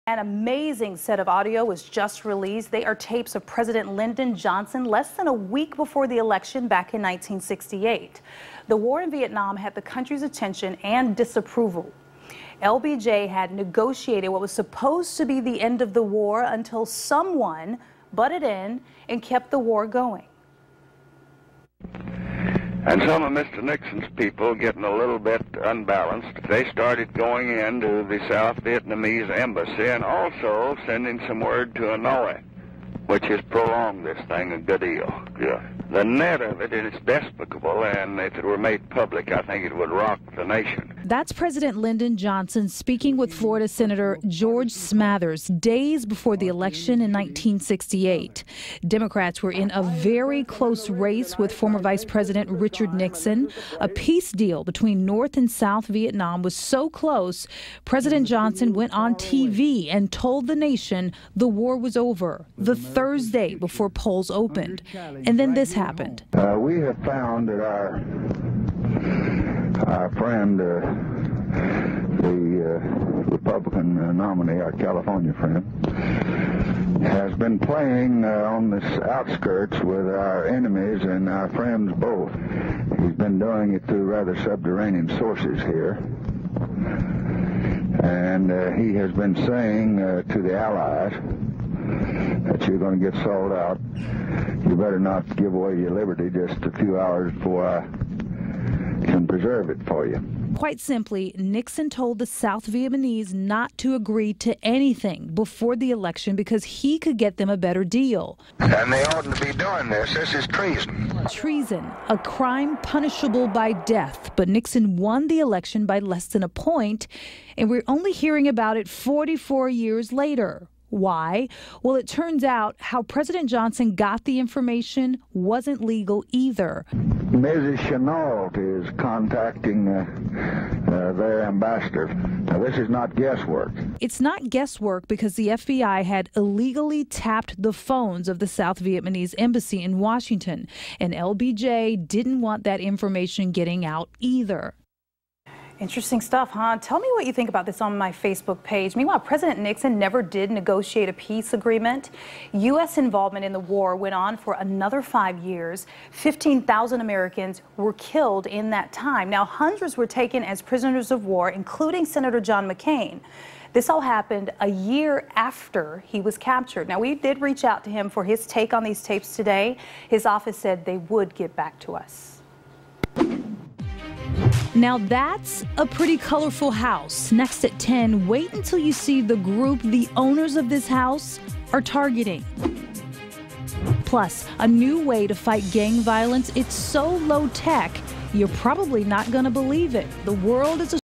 An amazing set of audio was just released. They are tapes of President Lyndon Johnson less than a week before the election back in 1968. The war in Vietnam had the country's attention and disapproval. LBJ had negotiated what was supposed to be the end of the war until someone butted in and kept the war going. And some of Mr. Nixon's people, getting a little bit unbalanced, they started going into the South Vietnamese embassy and also sending some word to Hanoi, which has prolonged this thing a good deal. Yeah. The net of it is despicable, and if it were made public, I think it would rock the nation. That's President Lyndon Johnson speaking with Florida Senator George Smathers days before the election in 1968. Democrats were in a very close race with former Vice President Richard Nixon. A peace deal between North and South Vietnam was so close, President Johnson went on TV and told the nation the war was over the Thursday before polls opened. And then this happened. We have found that our friend, the Republican nominee, our California friend, has been playing on the outskirts with our enemies and our friends both. He's been doing it through rather subterranean sources here. And he has been saying to the Allies that you're going to get sold out. You better not give away your liberty just a few hours before I can preserve it for you. Quite simply, Nixon told the South Vietnamese not to agree to anything before the election because he could get them a better deal. And they oughtn't to be doing this. This is treason. Treason, a crime punishable by death. But Nixon won the election by less than a point, and we're only hearing about it 44 years later. Why? Well, it turns out how President Johnson got the information wasn't legal either. Mrs. Chenault is contacting their ambassador. Now, this is not guesswork. It's not guesswork because the FBI had illegally tapped the phones of the South Vietnamese embassy in Washington, and LBJ didn't want that information getting out either. Interesting stuff, huh? Tell me what you think about this on my Facebook page. Meanwhile, President Nixon never did negotiate a peace agreement. U.S. involvement in the war went on for another 5 years. 15,000 Americans were killed in that time. Now, hundreds were taken as prisoners of war, including Senator John McCain. This all happened a year after he was captured. Now, we did reach out to him for his take on these tapes today. His office said they would get back to us. Now that's a pretty colorful house. Next at 10, wait until you see the group the owners of this house are targeting. Plus, a new way to fight gang violence. It's so low tech, you're probably not going to believe it. The world is a